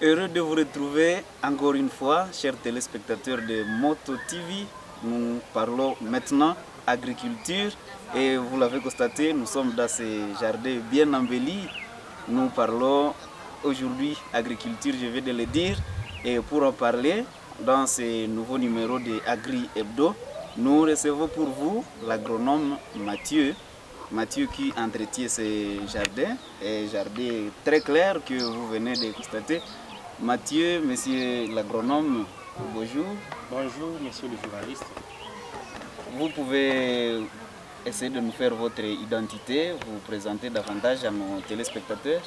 Heureux de vous retrouver encore une fois, chers téléspectateurs de Moto TV. Nous parlons maintenant agriculture et vous l'avez constaté, nous sommes dans ces jardins bien embellis. Nous parlons aujourd'hui agriculture, je vais de le dire. Et pour en parler, dans ce nouveau numéro de Agri Hebdo, nous recevons pour vous l'agronome Mathieu. Mathieu qui entretient ces jardins, un jardin très clair que vous venez de constater. Mathieu, monsieur l'agronome, bonjour. Bonjour, monsieur le journaliste. Vous pouvez essayer de nous faire votre identité, vous présenter davantage à nos téléspectateurs.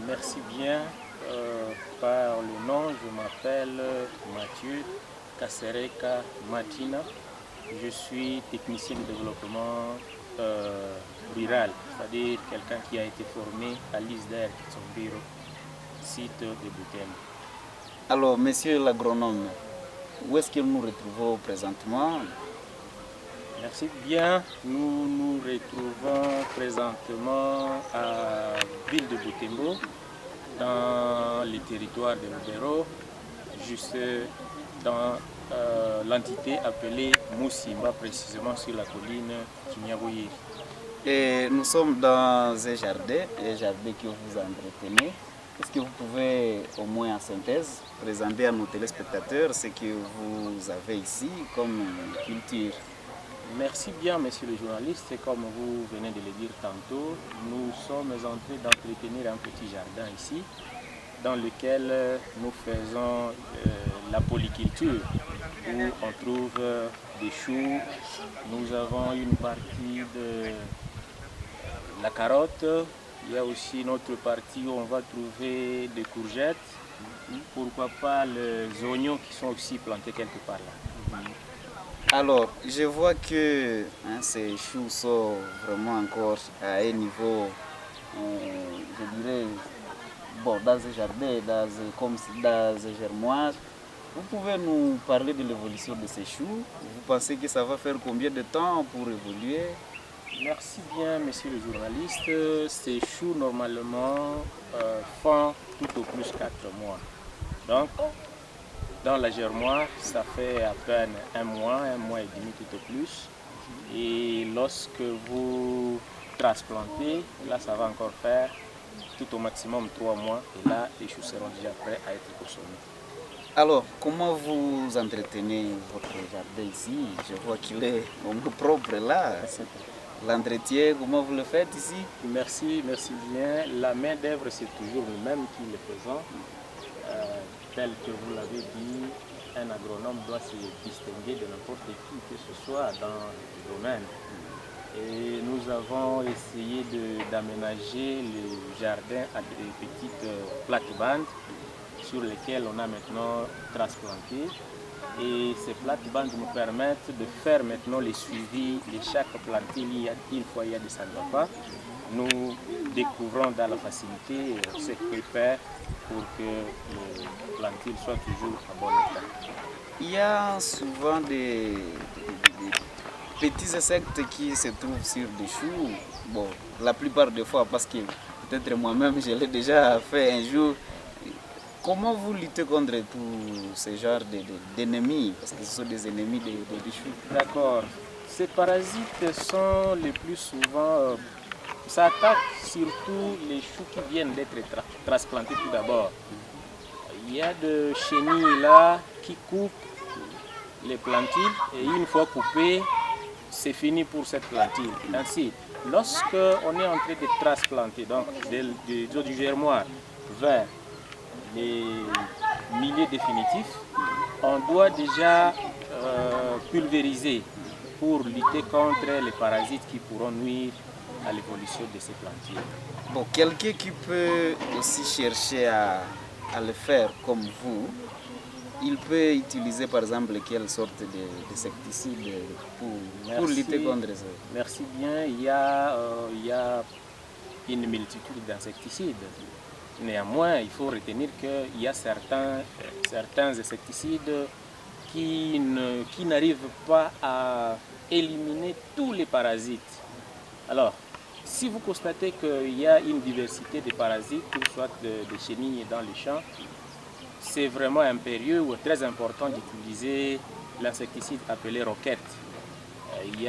Merci bien. Par le nom, je m'appelle Mathieu Kasereka Matina. Je suis technicien de développement rural, c'est-à-dire quelqu'un qui a été formé à l'ISDER, son bureau, site de Butembo. Alors, monsieur l'agronome, où est-ce que nous nous retrouvons présentement? Merci bien. Nous nous retrouvons présentement à ville de Butembo, dans le territoire de Lubero, juste dans l'entité appelée Musimba, précisément sur la colline Kinyabouiri. Et nous sommes dans un jardin que vous entretenez. Est-ce que vous pouvez, au moins en synthèse, présenter à nos téléspectateurs ce que vous avez ici comme culture? Merci bien, monsieur le journaliste. Et comme vous venez de le dire tantôt, nous sommes en train d'entretenir un petit jardin ici, dans lequel nous faisons la polyculture, où on trouve des choux. Nous avons une partie de la carotte. Il y a aussi une autre partie où on va trouver des courgettes. Pourquoi pas les oignons qui sont aussi plantés quelque part là. Alors, je vois que ces choux sont vraiment encore à un niveau, je dirais, bon, dans un jardin, comme dans un germoir. Vous pouvez nous parler de l'évolution de ces choux? Vous pensez que ça va faire combien de temps pour évoluer? Merci bien, monsieur le journaliste. Ces choux, normalement, font tout au plus 4 mois. Donc, dans la germoire, ça fait à peine un mois et demi tout au plus. Et lorsque vous transplantez, là, ça va encore faire tout au maximum 3 mois. Et là, les choux seront déjà prêts à être consommés. Alors, comment vous entretenez votre jardin ici? Je vois qu'il est au moins propre là. L'entretien, comment vous le faites ici? Merci bien. La main d'œuvre, c'est toujours nous-mêmes qui le faisons. Tel que vous l'avez dit, un agronome doit se distinguer de n'importe qui que ce soit dans le domaine. Et nous avons essayé d'aménager le jardin à des petites plates-bandes sur lesquelles on a maintenant transplanté. Et ces plates-bandes nous permettent de faire maintenant les suivis de chaque plantille. Une fois il y a des ça ne va pas, nous découvrons dans la facilité ce qu'il peut faire pour que le plantille soit toujours en bon état. Il y a souvent des petits insectes qui se trouvent sur des choux. Bon, la plupart des fois, parce que peut-être moi-même je l'ai déjà fait un jour. Comment vous luttez contre tous ces genres d'ennemis? Parce que ce sont des ennemis des choux. D'accord. Ces parasites sont les plus souvent... ça attaque surtout les choux qui viennent d'être transplantés tout d'abord. Il y a des chenilles là qui coupent les plantiles et une fois coupées, c'est fini pour cette plantille. Ainsi, lorsque on est en train de transplanter, donc du germoire vers les milieux définitifs, on doit déjà pulvériser pour lutter contre les parasites qui pourront nuire à l'évolution de ces plantiers. Bon, quelqu'un qui peut aussi chercher à le faire comme vous, il peut utiliser par exemple quelle sorte d'insecticide pour lutter contre ça? Merci bien, il y a une multitude d'insecticides. Néanmoins, il faut retenir qu'il y a certains insecticides qui n'arrivent pas à éliminer tous les parasites. Alors, si vous constatez qu'il y a une diversité de parasites, que ce soit des chenilles dans les champs, c'est vraiment impérieux ou très important d'utiliser l'insecticide appelé Rocket. Il y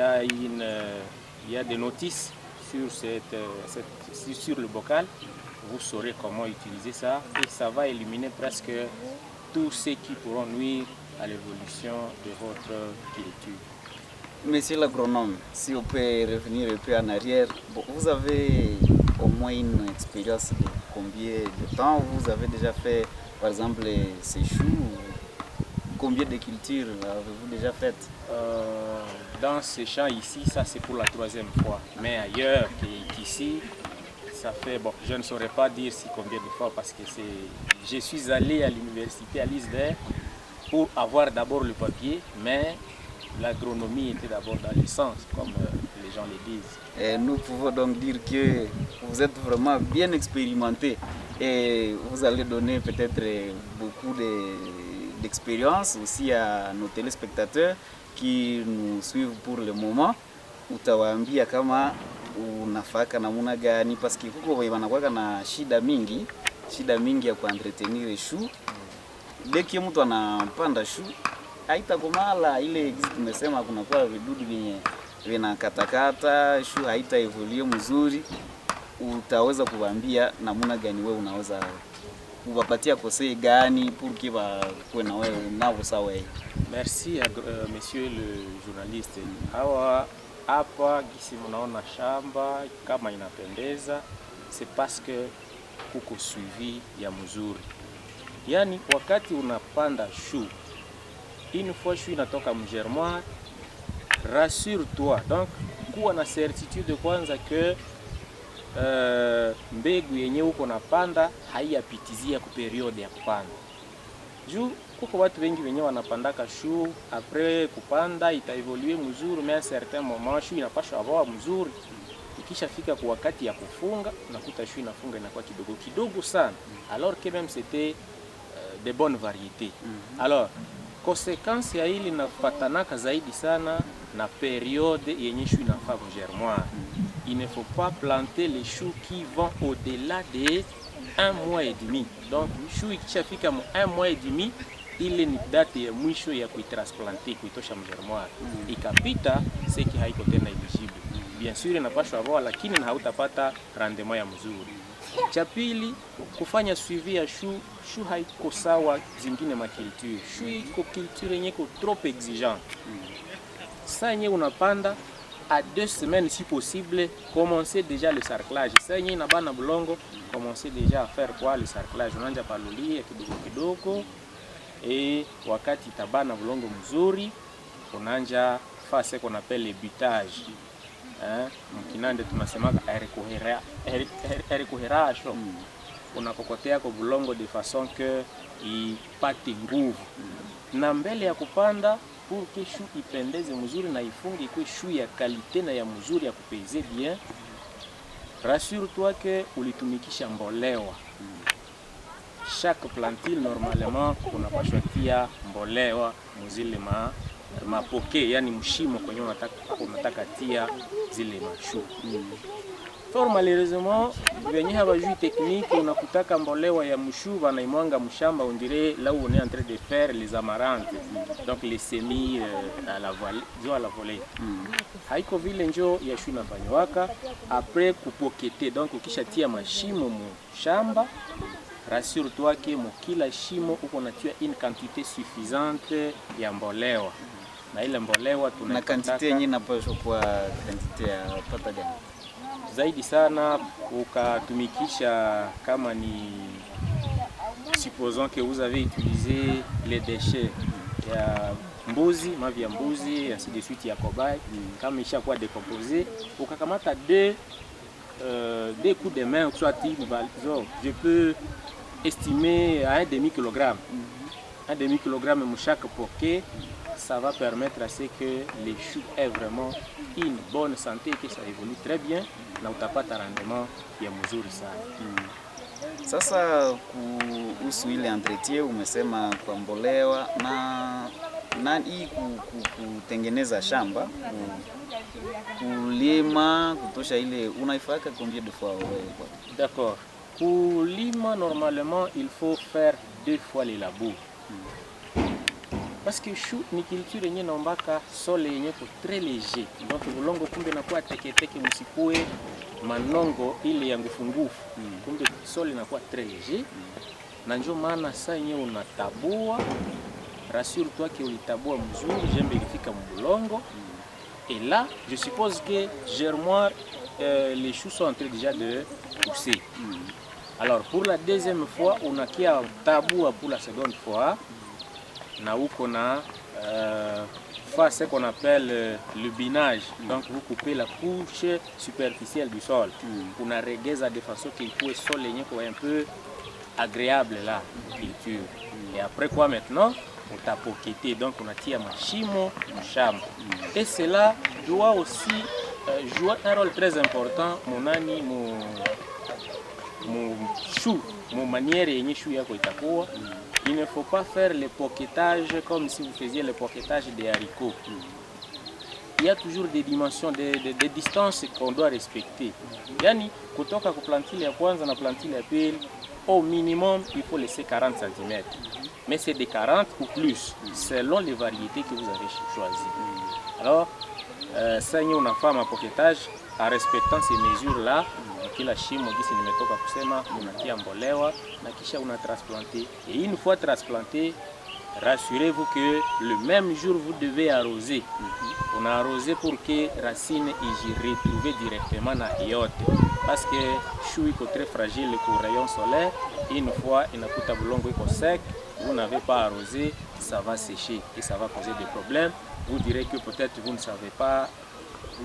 a des notices sur le bocal. Vous saurez comment utiliser ça et ça va éliminer presque tous ceux qui pourront nuire à l'évolution de votre culture. Monsieur l'agronome, si on peut revenir un peu en arrière, bon, vous avez au moins une expérience de combien de temps? Vous avez déjà fait, par exemple, ces choux? Combien de cultures avez-vous déjà faites? Dans ces champs ici, ça c'est pour la 3e fois. Mais ailleurs qu'ici, ça fait, bon, je ne saurais pas dire si combien de fois parce que je suis allé à l'université à l'ISDER pour avoir d'abord le papier, mais l'agronomie était d'abord dans l'essence, comme les gens le disent. Et nous pouvons donc dire que vous êtes vraiment bien expérimenté et vous allez donner peut-être beaucoup d'expérience aussi à nos téléspectateurs qui nous suivent pour le moment. Utawaambia kama unafaka namuna gani paski huko wanakuwa na shida mingi ya kuentretenir shu. Deki mtu anapanda shu haitakomala ile tumesema kunakuwa vidudu vyenye vinakatakata shu, haita evolue mzuri. Utaweza kuwaambia namuna gani wewe unaweza kuwapatia kosei gani pour que bakwe na wewe nao sawa? Merci monsieur le journaliste. Hapa gisi mnaona shamba kama inapendeza, c'est parce que kuko suivi ya mzuri. Yani wakati unapanda chou, une fois chou inatoka mgermoire, rassure-toi, donc kuwa na certitude kwanza que mbegu yenye uko napanda haiyapitizia ku periode ya kupanda. Juu kuko watu wengi wenye wanapandaka chou après kupanda itaevolue mzuri, mais à un certain moment chou inapaswa avawa mzuri. Ikishafika kwa wakati ya kufunga unakuta chou inafunga inakuwa kidogo kidogo sana, alors que même c'était de bonnes variétés. Alors conséquence ya hili nafatanaka zaidi sana na période yenye chou inafaa germoire. Il ne faut pas planter les choux qui vont au-delà de 1 mois et demi. Donc chou ikishafika 1 mois et demi, ile ni date ya mwisho ya kuitransplanter kuitosha mgermoire. Ikapita seki haiko tena eligible. Bien sûr inapaswa avawa, lakini hautapata rendement ya mzuri. Cha pili, kufanya suivi ya chou haiko sawa zingine maculture. Chou iko culture yenye ko trop exigeante. Sasa yenye unapanda à 2 semaines si possible, commencer déjà le sarclage. Sasa yenye inabana bulongo, commencer déjà à faire quoi le sarclage. Unaanza palulia kidogo kidogo, et wakati tabana bulongo mzuri, unaanza faire ce qu'on appelle le butage. Mkinande tunasemaka erikuherasho. Unakokotea kwa bulongo de façon que ipate nguvu. Na mbele ya kupanda pour que chou ipendeze mzuri na ifunge kwa chou ya qualité na ya mzuri ya kupeize bien, rassure-toi que ulitumikisha mbolewa. Chaque plantile normalement unapaswa tia mbolewa mzile mapoke, yani mshimo kwenye unataka tia zile mashu. Fort malheureusement, venye hawajui technique, unakutaka mbolewa ya mshu banaimwanga mshamba, on dirait là où on est en train de faire les amarantes, donc les semis à la volée. Haiko vile njo ya shu inafanywa après kupokete. Donc ukishatia mashimo mshamba, rassure-toi que kila shimo uko natia une quantité suffisante ya mbolewa. Na ile mbolewa na quantité yenyewe inapaswa kwa quantité ya pata gani? Zaidi sana ukatumikisha kama ni, supposons que vous avez utilisé les déchets ya mbuzi, mavi ya mbuzi, ainsi de suite ya cobaye, kama ishakuwa décomposé, ukakamata deux coups de main, soit je peux estimer à 1/2 kilogramme. 1/2 kilogramme pour chaque poquet, ça va permettre à ce que les choux aient vraiment une bonne santé, que ça évolue très bien, na utapata rendement ya mzuri sana. Sasa kuhusu ile entretien umesema kwa mbolewa na hii kutengeneza shamba, kulima, kutosha ile unaifaka combien de fois wewe? D'accord. Kulima, normalement, il faut faire 2 fois les labours. Parce que chou ni culture yenye naombaka sol yenye ko très léger. Donc bulongo kumbe nakuwa teketeke msikue manongo ile ya ngufungufu. Kumbe sol inakuwa très léger. Na ndio maana saa yenye unatabua, rassure-toi que ulitabua mzuri, jembe ilifika mbulongo. Et là, je suppose que germoire, les choux sont en train déjà de pousser. Alors pour la deuxième fois, on a qui a taboua pour la seconde fois. Na uko na faire ce qu'on appelle le binage. Donc vous coupez la couche superficielle du sol. On a regeza de façon qu'il peut sol un peu agréable là, culture. Et après quoi maintenant? On t'a poqueté, donc on a tiré machimo, chambre. Et cela doit aussi jouer un rôle très important. Mon chou, mon manière de chou yako itakuwa. Il ne faut pas faire le poquetage comme si vous faisiez le poquetage des haricots. Il y a toujours des dimensions, des distances qu'on doit respecter. Yani, kutoka ku plantile ya kwanza na plantile ya pili, au minimum, il faut laisser 40 cm. Mais c'est de 40 ou plus, selon les variétés que vous avez choisies. Alors, ça y est, on a fait un poquetage en respectant ces mesures-là. Kila shimo gisi nimetoka kusema unatia mbolewa na kisha unatransplanter. Et une fois transplanté, rassurez-vous que le même jour vous devez arroser. On a arrosé pour que racine y retrouve directement na yote. Parce que chou iko très fragile pour rayon solaire. Une fois inakuta bulongo iko sec, vous n'avez pas arrosé, ça va sécher et ça va causer des problèmes. Vous direz que peut-être vous ne savez pas,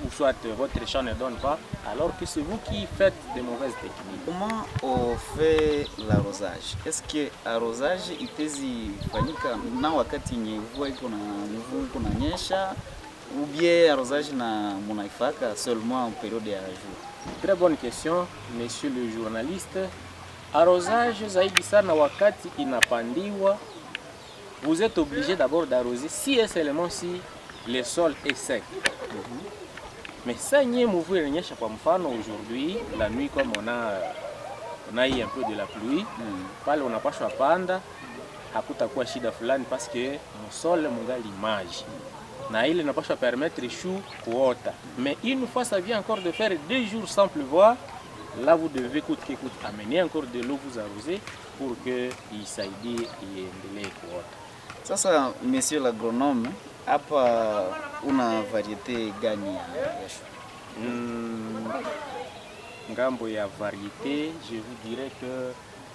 ou soit votre champ ne donne pas, alors que c'est vous qui faites de mauvaises techniques. Comment on fait l'arrosage? Est-ce que l'arrosage itezi fanyika na wakati yenye mvua iko na nyesha, ou bien arrosage na munaifaka seulement en période ya jour? Très bonne question, monsieur le journaliste. Arrosage zaidi sana wakati inapandiwa, vous êtes obligé d'abord d'arroser si et seulement si le sol est sec. Mais ça n'y est mouvoir nyesha kwa mfano aujourd'hui, la nuit comme on a eu un peu de la pluie, pale unapashwa panda, hakutakuwa shida fulani parce que msole mungali maji. Na ile napashwa permettre chou kuota. Mais une fois ça vient encore de faire 2 jours sans pleuvoir, là vous devez coûte que coûte amener encore de l'eau vous arroser pour que isaidie iendelee kuota. Sasa monsieur l'agronome, hapa una variété gani ya chou? Ngambo ya variété, je vous dirais que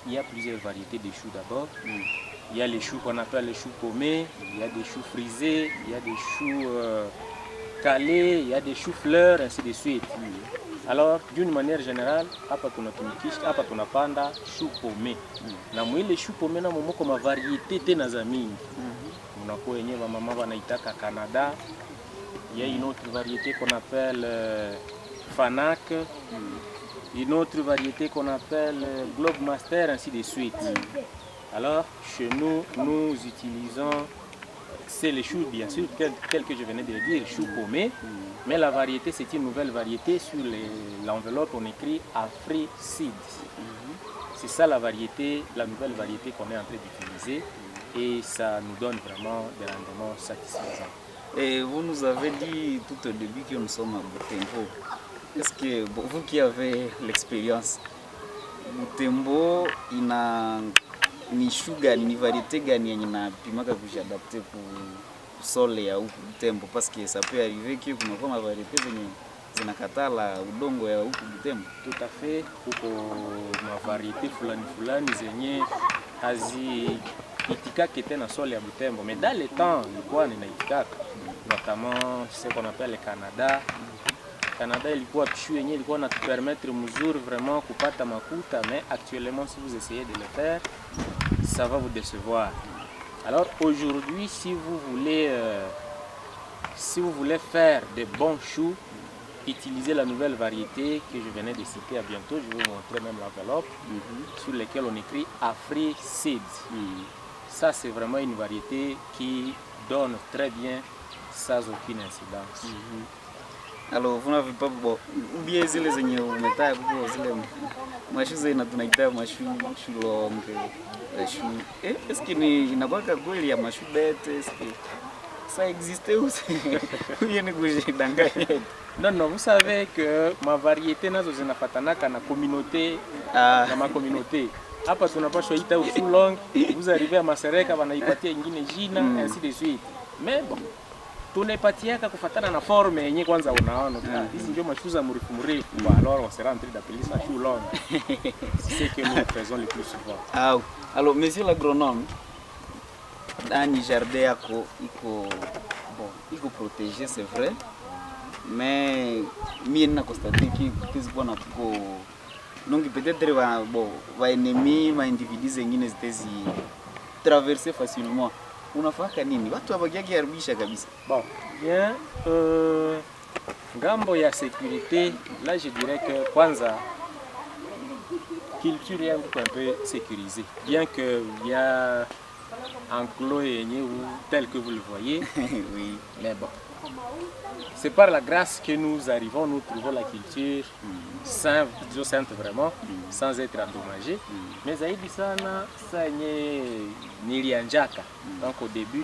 il y a plusieurs variétés de choux d'abord. Il y a les choux qu'on appelle les choux paumés, il y a des choux frisés, il y a des choux calés, il y a des choux fleurs, ainsi de suite. Alors, d'une manière générale, hapa tunapanda chou paumé. Na mwile chou paumé na momoko ma variété tena za mingi. Unakuwa yenyewe mama wanaitaka Canada. Il y a une autre variété qu'on appelle Fanac. Une autre variété qu'on appelle Globe Master, ainsi de suite. Alors, chez nous, nous utilisons, c'est les choux, bien sûr, tel que je venais de le dire, choux paumés. Mais la variété, c'est une nouvelle variété. Sur l'enveloppe, on écrit Afri Seed. C'est ça la variété, la nouvelle variété qu'on est en train d'utiliser. Et ça nous donne vraiment des rendements satisfaisants. Et vous nous avez dit tout au début que nous sommes à Butembo. Est-ce que vous qui avez l'expérience, Butembo ni chou gani, ni variété gani yenye napimaka kujadapte ku sol ya huku Butembo? Parce que ça peut arriver que kunakuwa ma variété zenye zinakatala udongo ya huku Butembo. Tout à fait, kuko ma variété fulani zenye itikaka tena sol ya Butembo. Mais dans le temps, ilikuwa ninaitikaka, notamment ce qu'on appelle le Canada. Canada ilikuwa chou yenye ilikuwa na permettre mzuri vraiment kupata makuta, mais actuellement si vous essayez de le faire, ça va vous décevoir. Alors aujourd'hui, si vous voulez faire de bons choux, utilisez la nouvelle variété que je venais de citer. À bientôt, je vais vous montrer même l'enveloppe sur laquelle on écrit Afri Seed. Ça, c'est vraiment une variété qui donne très bien sans aucune incidence. Alors vous n'avez pas bon bien zile zenye umetaka kuko zile mashu zina tunaita mashu long mashu est-ce que ni inakuwa kweli ya mashu bete est-ce que ça existe ou bien ni kujidanganya? Non, non, vous savez que ma variété nazo zinapatanaka na communauté na ma communauté. Hapa tunapaswa ita ushu long, vous arrivez à Masereka wanaipatia ingine jina ainsi de suite. Mais bon, tunapatiaka kufatana na forme yenye kwanza unaona. Hizi ndio mashu za mrefu mrefu. Alors on sera en train d'appeler ça chou long. C'est ce que nous faisons le plus souvent. Ah, alors monsieur l'agronome, dans jardin yako iko protégé, c'est vrai, mais mie na constaté que zikuwa na kuko donc peut-être va ennemi ma individus zingine zitezi traverser facilement. Unafaka nini? Watu wabakia kiharibisha kabisa. Bon, bien, ngambo ya sécurité, là je dirais que kwanza culture est un peu sécurisée, bien que il y a enclos et tel que vous le voyez. Oui. Mais bon, c'est par la grâce que nous arrivons, nous trouvons la culture sainte vraiment, sans être endommagée. Mais zaidi sana ça nilianjaka. Donc tout au début,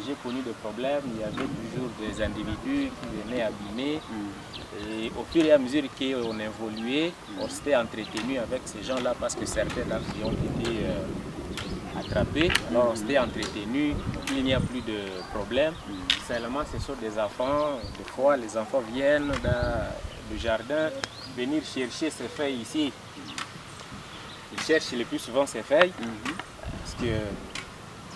j'ai connu des problèmes. Il y avait toujours des individus qui venaient abîmer. Et au fur et à mesure qu'on évoluait, on s'était entretenu avec ces gens-là parce que certains d'entre eux ont été attrapés. Alors on s'était entretenu, il n'y a plus de problème. Seulement ce sont des enfants, des fois les enfants viennent dans le jardin venir chercher ces feuilles ici. Ils cherchent le plus souvent ces feuilles parce que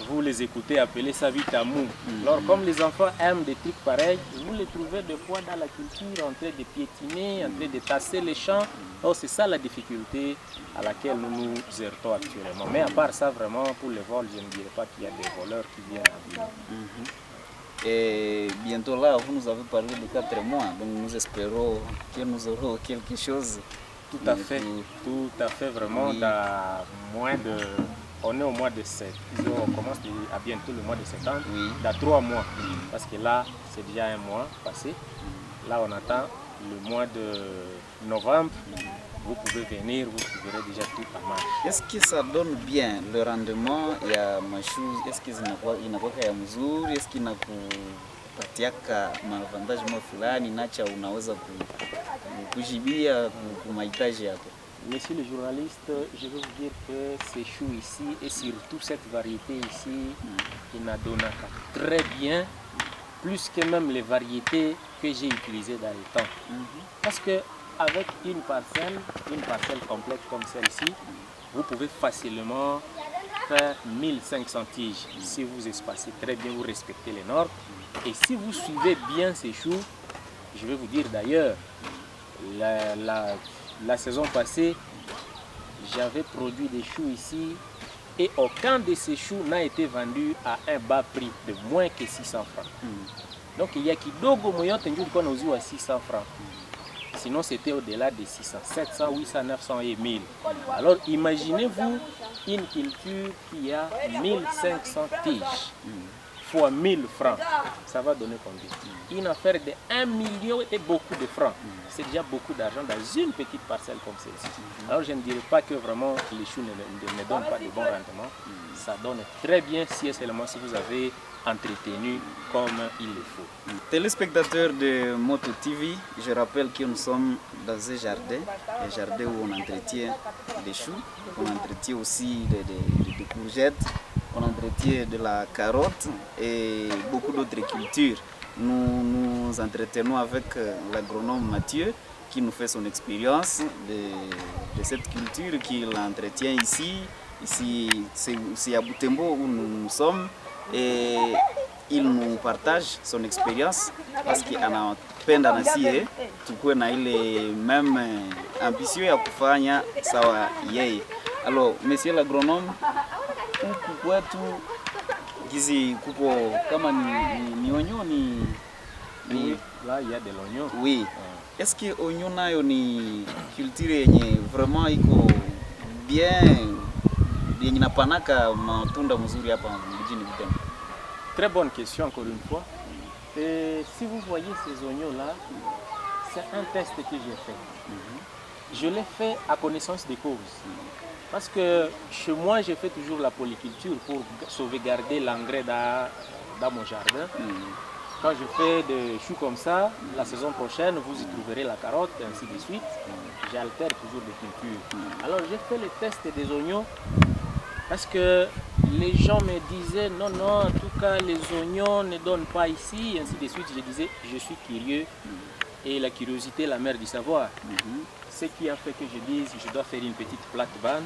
vous les écoutez appeler ça vitamou. Alors comme les enfants aiment des trucs pareils, vous les trouvez des fois dans la culture en train de piétiner, en train de tasser les champs. Alors c'est ça la difficulté à laquelle nous nous heurtons actuellement. Mais à part ça, vraiment, pour les vols, je ne dirais pas qu'il y a des voleurs qui viennent abîmer. Et bientôt là, vous nous avez parlé de 4 mois, donc nous espérons que nous aurons quelque chose. Tout à fait, vraiment, dans moins de... On est au mois de septembre, on commence à bientôt le mois de septembre, dans 3 mois, parce que là, c'est déjà un mois passé. Là, on attend le mois de novembre. Vous pouvez venir, vous trouverez déjà tout en marche. Est-ce que ça donne bien le rendement ya mashu? Est-ce que inakuwa ya mzuri? Est-ce que inakupatiaka maavantage fulani nacha unaweza kujibia mahitaji yako? Monsieur le journaliste, je veux vous dire que ces choux ici, et surtout cette variété ici, il n'a donné très bien, plus que même les variétés que j'ai utilisées dans le temps. Parce que avec une parcelle complète comme celle-ci, vous pouvez facilement faire 1500 tiges. Si vous espacez très bien, vous respectez les normes. Et si vous suivez bien ces choux, je vais vous dire d'ailleurs, la saison passée, j'avais produit des choux ici et aucun de ces choux n'a été vendu à un bas prix de moins que 600 francs. Donc il y a kidogo moyote ndio ilikuwa nauziwa 600 francs. Sinon c'était au-delà de 600, 700, 800, 900 et 1000. Alors imaginez-vous une culture qui a 1500 tiges fois 1000 francs. Ça va donner combien? Une affaire de 1 million et beaucoup de francs. C'est déjà beaucoup d'argent dans une petite parcelle comme celle-ci. Alors je ne dirais pas que vraiment les choux ne donnent pas de bons rendements. Ça donne très bien si et seulement si vous avez entretenu comme il le faut. Téléspectateurs de Moto TV, je rappelle que nous sommes dans un jardin où on entretient des choux, on entretient aussi des courgettes, on entretient de la carotte et beaucoup d'autres cultures. Nous entretenons avec l'agronome Mathieu qui nous fait son expérience de cette culture qu'il entretient ici. Ici, c'est à Butembo où nous sommes et il nous partage son expérience parce qu'anapenda na sie tukue na ile même ambition ya kufanya sawa yeye. Alors, monsieur l'agronome, huku kwetu gizi kupo kama ni oignon ni là il y a de l'oignon. Oui. Est-ce que oignon nayo ni culture yenye vraiment iko bien yenye napanaka matunda mzuri hapa mjini Butembo? Très bonne question encore une fois. Et si vous voyez ces oignons-là, c'est un test que j'ai fait. Je l'ai fait à connaissance des causes. Parce que chez moi, j'ai fait toujours la polyculture pour sauvegarder l'engrais dans mon jardin. Quand je fais des choux comme ça, la saison prochaine, vous y trouverez la carotte, et ainsi de suite. J'altère toujours des cultures. Alors, j'ai fait le test des oignons parce que les gens me disaient non, non, en tout cas, les oignons ne donnent pas ici, et ainsi de suite. Je disais, je suis curieux et la curiosité est la mère du savoir. Ce qui a fait que je dise, je dois faire une petite plate-bande.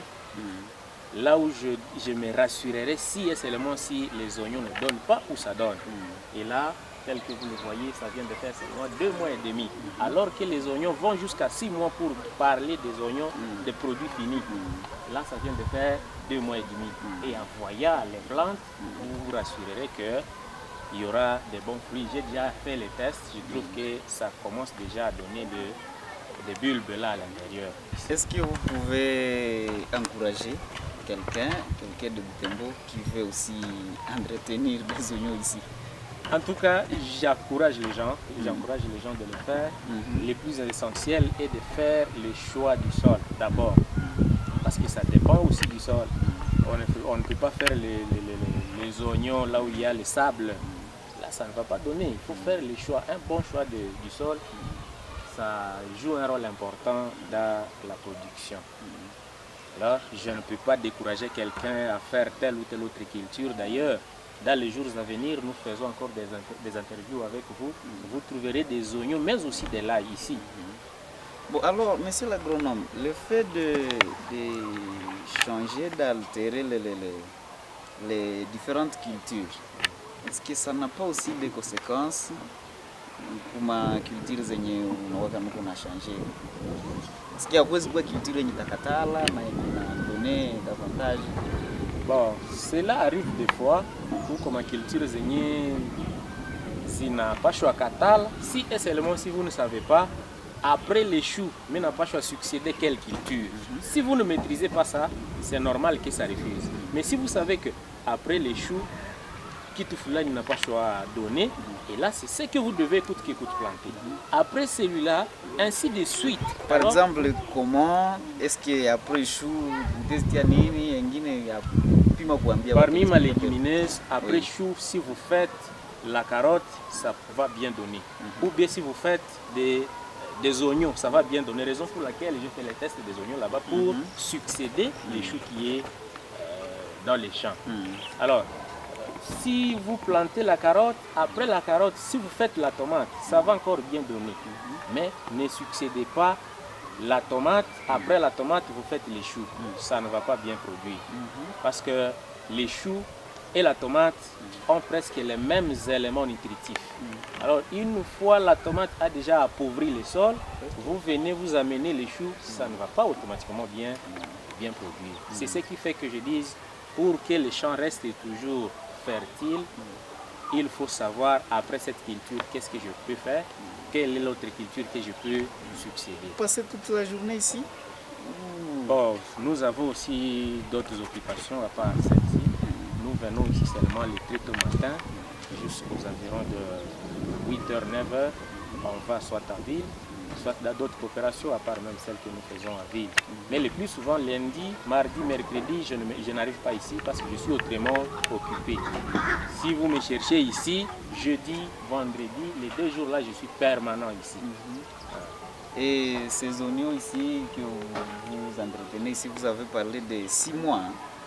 Là où je me rassurerai si et seulement si les oignons ne donnent pas ou ça donne. Et là, tel que vous le voyez, ça vient de faire seulement 2 mois et demi. Alors que les oignons vont jusqu'à 6 mois pour parler des oignons, des produits finis. Là, ça vient de faire 2 mois et demi. Et en voyant les plantes, vous vous rassurerez qu'il y aura des bons fruits. J'ai déjà fait les tests, je trouve que ça commence déjà à donner des bulbes là à l'intérieur. Est-ce que vous pouvez encourager quelqu'un de Butembo qui veut aussi entretenir des oignons ici? En tout cas, j'encourage les gens de le faire. Le plus essentiel est de faire le choix du sol d'abord. Parce que ça dépend aussi du sol. On ne peut pas faire les oignons là où il y a le sable. Là, ça ne va pas donner. Il faut faire le choix, un bon choix du sol. Ça joue un rôle important dans la production. Alors, je ne peux pas décourager quelqu'un à faire telle ou telle autre culture. D'ailleurs, dans les jours à venir, nous faisons encore des interviews avec vous. Vous trouverez des oignons, mais aussi des lails ici. Bon, alors, monsieur l'agronome, le fait de changer, d'altérer les différentes cultures, est-ce que ça n'a pas aussi des conséquences pour ma culture zenye unaweka nuko na changer? Est-ce qu'il y a quoi culture yenye takatala na donner davantage? Bon, cela arrive des fois pour comme culture zenye zinapashwa katala, si et seulement si vous ne savez pas, après les choux, mais n'a pas succéder quelle culture. Si vous ne maîtrisez pas ça, c'est normal que ça refuse. Mais si vous savez que après les choux, Kitufulani n'a pas choix donné, et là c'est ce que vous devez coûte que coûte planter. Après celui-là, ainsi de suite. Par exemple, comment est-ce que après chou, parmi ma légumineuse, après chou, si vous faites la carotte, ça va bien donner. Ou bien si vous faites des oignons, ça va bien donner. Raison pour laquelle je fais les tests des oignons là-bas pour succéder les choux qui est dans les champs. Alors, si vous plantez la carotte, après la carotte, si vous faites la tomate, ça va encore bien donner. Mais ne succédez pas la tomate, après la tomate, vous faites les choux. Ça ne va pas bien produire. Parce que les choux et la tomate ont presque les mêmes éléments nutritifs. Alors, une fois la tomate a déjà appauvri le sol, vous venez vous amener les choux, ça ne va pas automatiquement bien produire. C'est ce qui fait que je dis, pour que les champs restent toujours fertile, il faut savoir après cette culture qu'est-ce que je peux faire, quelle est l'autre culture que je peux succéder. Vous passez toute la journée ici? Bon, nous avons aussi d'autres occupations à part celle-ci. Nous venons ici seulement les très tôt matin, jusqu'aux environs de 8h, 9h. On va soit en ville, soit dans d'autres coopérations, à part même celles que nous faisons en ville. Mais le plus souvent, lundi, mardi, mercredi, je n'arrive pas ici parce que je suis autrement occupé. Si vous me cherchez ici, jeudi, vendredi, les 2 jours-là, je suis permanent ici. Et ces oignons ici que vous entretenez, ici vous avez parlé de 6 mois.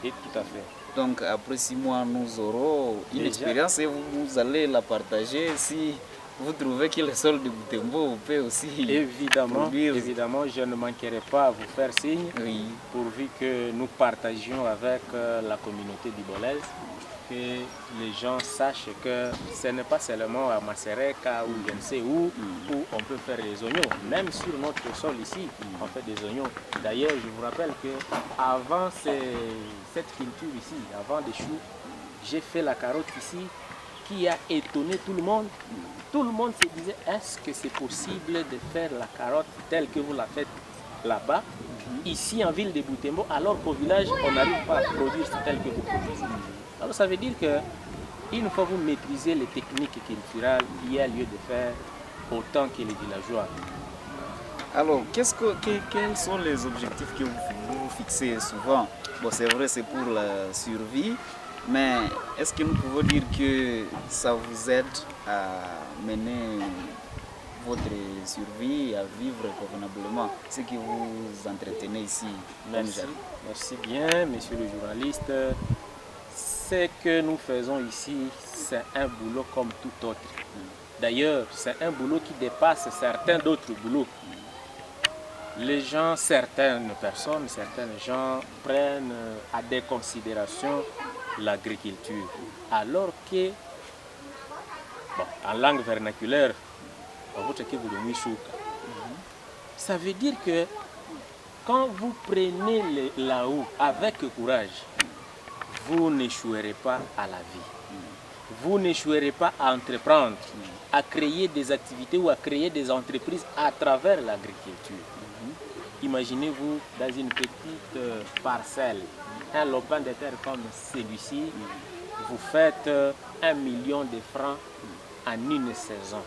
Et tout à fait. Donc après 6 mois, nous aurons une expérience et vous allez la partager si vous trouvez que le sol de Butembo peut aussi produire. Évidemment, je ne manquerai pas à vous faire signe, pourvu que nous partagions avec la communauté d'Ibolèze, que les gens sachent que ce n'est pas seulement à Masereka ou je ne sais où on peut faire les oignons. Même sur notre sol ici, on fait des oignons. D'ailleurs, je vous rappelle qu'avant cette culture ici, avant des choux, j'ai fait la carotte ici, qui a étonné tout le monde. Tout le monde se disait, est-ce que c'est possible de faire la carotte telle que vous la faites là-bas, ici en ville de Butembo, alors qu'au village, on n'arrive pas à produire tel que vous produisez. Alors ça veut dire que une fois que vous maîtrisez les techniques culturelles, il y a lieu de faire autant que les villageois. Alors, quels sont les objectifs que vous fixez souvent? Bon, c'est vrai, c'est pour la survie, mais est-ce que nous pouvons dire que ça vous aide à mener votre survie, à vivre convenablement, ce que vous entretenez ici? Merci bien, monsieur le journaliste. Ce que nous faisons ici, c'est un boulot comme tout autre. D'ailleurs, c'est un boulot qui dépasse certains d'autres boulots. Les gens, certaines personnes, certains gens prennent à des considérations l'agriculture, alors que, bon, en langue vernaculaire, ça veut dire que quand vous prenez la roue avec courage, vous n'échouerez pas à la vie. Vous n'échouerez pas à entreprendre, à créer des activités ou à créer des entreprises à travers l'agriculture. Imaginez-vous dans une petite parcelle, un lopin de terre comme celui-ci, vous faites 1 million de francs en une saison.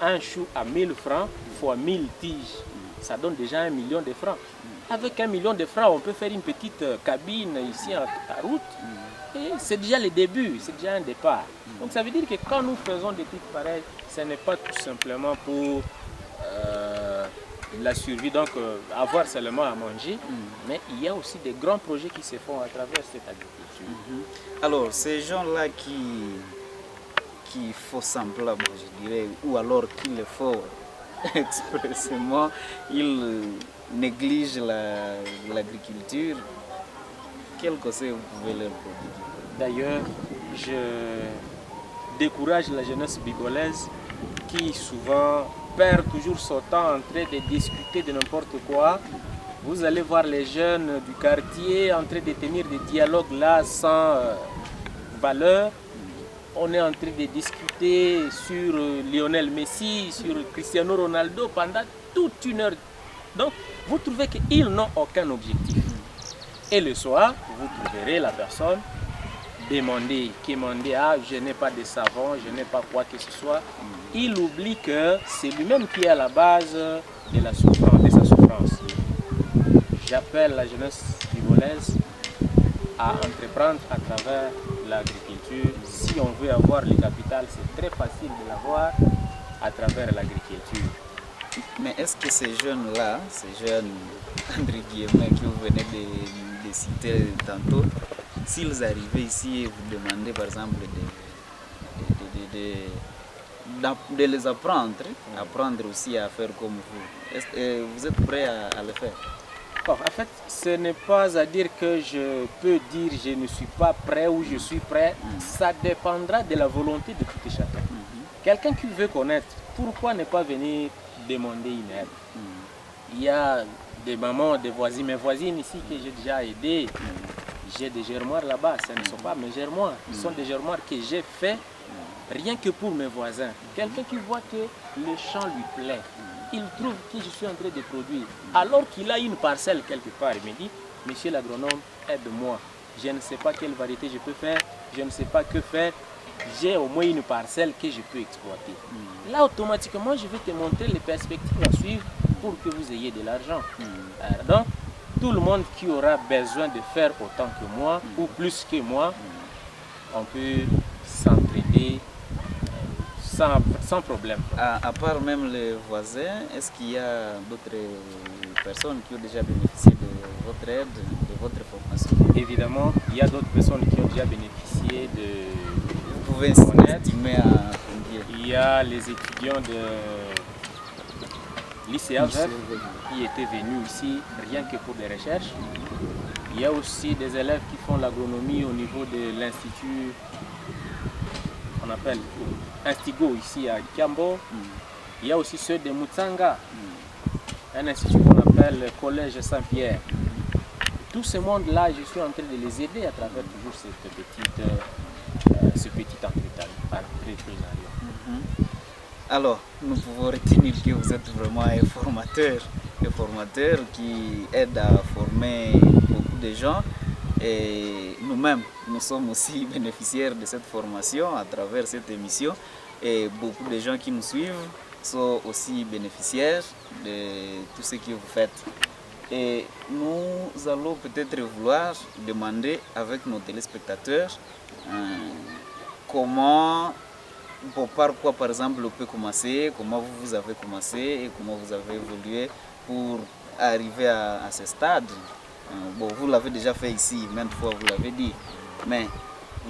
Un chou à 1000 francs fois 1000 tiges, ça donne déjà 1 million de francs. Avec 1 million de francs, on peut faire une petite cabine ici à route. Et c'est déjà le début, c'est déjà un départ. Donc ça veut dire que quand nous faisons des trucs pareils, ce n'est pas tout simplement pour la survie, donc avoir seulement à manger, mais il y a aussi des grands projets qui se font à travers cette agriculture. Alors, ces gens-là qui font semblant, je dirais, ou alors qui le font expressément, ils négligent l'agriculture, quel conseil vous pouvez leur prodiguer? D'ailleurs, je décourage la jeunesse bigolaise qui souvent perd toujours son temps en train de discuter de n'importe quoi. Vous allez voir les jeunes du quartier en train de tenir des dialogues là sans valeur. On est en train de discuter sur Lionel Messi, sur Cristiano Ronaldo pendant toute une heure. Donc, vous trouvez qu'ils n'ont aucun objectif. Et le soir, vous trouverez la personne demander, ah, je n'ai pas de savon, je n'ai pas quoi que ce soit. Il oublie que c'est lui-même qui est à la base de sa souffrance. J'appelle la jeunesse bigolaise à entreprendre à travers l'agriculture. Si on veut avoir le capital, c'est très facile de l'avoir à travers l'agriculture. Mais est-ce que ces jeunes-là, ces jeunes, entre guillemets, que vous venez de citer tantôt, s'ils arrivaient ici et vous demandez par exemple de les apprendre aussi à faire comme vous, vous êtes prêt à le faire? Bon, en fait, ce n'est pas à dire que je peux dire je ne suis pas prêt ou je suis prêt. Ça dépendra de la volonté de tout et chacun. Quelqu'un qui veut connaître, pourquoi ne pas venir demander une aide? Il y a des mamans, des voisines, mes voisines ici que j'ai déjà aidées. J'ai des germoirs là-bas, ce ne sont pas mes germoirs, ce sont des germoirs que j'ai fait rien que pour mes voisins. Quelqu'un qui voit que le champ lui plaît, il trouve que je suis en train de produire, alors qu'il a une parcelle quelque part, il me dit, monsieur l'agronome, aide-moi, je ne sais pas quelle variété je peux faire, je ne sais pas que faire, j'ai au moins une parcelle que je peux exploiter. Là, automatiquement, je vais te montrer les perspectives à suivre pour que vous ayez de l'argent. Donc, tout le monde qui aura besoin de faire autant que moi ou plus que moi, on peut s'entraider sans problème. À part même les voisins, est-ce qu'il y a d'autres personnes qui ont déjà bénéficié de votre aide, de votre formation? Évidemment, il y a d'autres personnes qui ont déjà bénéficié de Vous pouvez estimer à combien? Il y a les étudiants de l'ICAV qui étaient venus ici rien que pour des recherches. Il y a aussi des élèves qui font l'agronomie au niveau de l'institut, on appelle Instigo ici à Kiambo. Il y a aussi ceux de Mutsanga, un institut qu'on appelle le Collège Saint-Pierre. Tout ce monde-là, je suis en train de les aider à travers toujours ce petit entrepreneuriat. Alors, nous pouvons retenir que vous êtes vraiment un formateur qui aide à former beaucoup de gens. Et nous-mêmes, nous sommes aussi bénéficiaires de cette formation à travers cette émission. Et beaucoup de gens qui nous suivent sont aussi bénéficiaires de tout ce que vous faites. Et nous allons peut-être vouloir demander avec nos téléspectateurs par quoi par exemple on peut commencer, comment vous avez commencé et comment vous avez évolué pour arriver à ce stade. Bon, vous l'avez déjà fait ici, maintes fois vous l'avez dit, mais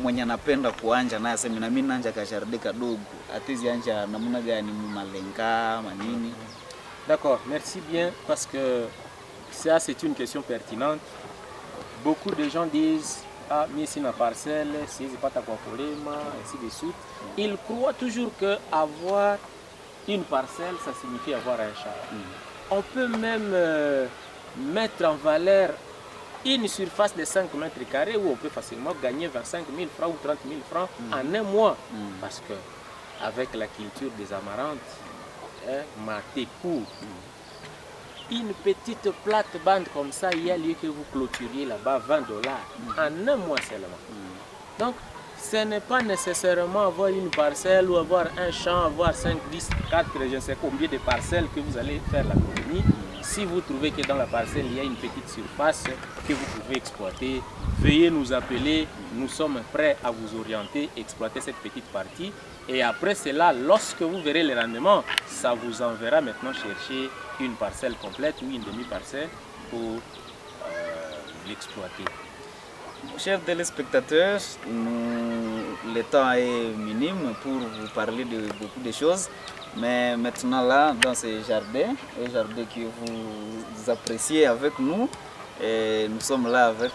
mwenye anapenda kuanja na aseme na mimi nanja ka jardin kadogo, atezi anja namuna gani malenga manini. D'accord, merci bien parce que ça c'est une question pertinente. Beaucoup de gens disent ah mais c'est ma parcelle, c'est pas ta problème, ainsi de suite. Ils croient toujours que avoir une parcelle ça signifie avoir un champ. On peut même mettre en valeur une surface de 5 mètres carrés où on peut facilement gagner 25 000 francs ou 30 000 francs en un mois. Parce que avec la culture des amarantes, maté court, une petite plate-bande comme ça, il y a lieu que vous clôturiez là-bas $20 en un mois seulement. Donc, ce n'est pas nécessairement avoir une parcelle ou avoir un champ, avoir 5, 10, 4, je ne sais combien de parcelles que vous allez faire la colonie. Si vous trouvez que dans la parcelle, il y a une petite surface que vous pouvez exploiter, veuillez nous appeler. Nous sommes prêts à vous orienter, exploiter cette petite partie. Et après cela, lorsque vous verrez les rendements, ça vous enverra maintenant chercher une parcelle complète ou une demi-parcelle pour l'exploiter. Chers téléspectateurs, le temps est minime pour vous parler de beaucoup de choses. Mais maintenant là, dans ce jardin, un jardin que vous appréciez avec nous, et nous sommes là avec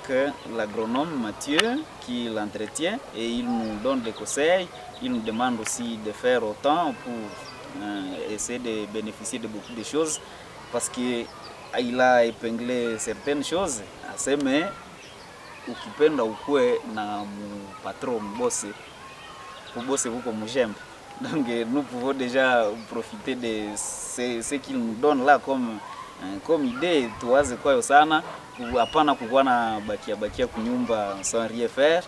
l'agronome Mathieu qui l'entretient et il nous donne des conseils. Il nous demande aussi de faire autant pour essayer de bénéficier de beaucoup de choses parce qu'il a épinglé certaines choses. Mais ukipenda ukue na patron mbose, kubose huko mujembe. Donc nous pouvons déjà profiter de ce qu'il nous donne là comme idée tuwaze kwayo sana hapana kukuwa na bakia kunyumba sans rien faire.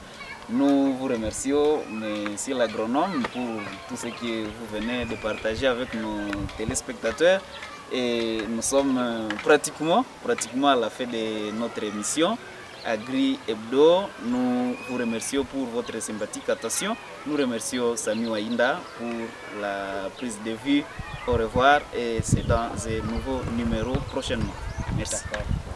Nous vous remercions monsieur l'agronome pour tout ce que vous venez de partager avec nos téléspectateurs et nous sommes pratiquement à la fin de notre émission Agri Hebdo. Nous vous remercions pour votre sympathique attention. Nous remercions Samy Wainda pour la prise de vue. Au revoir et c'est dans un nouveau numéro prochainement. Merci.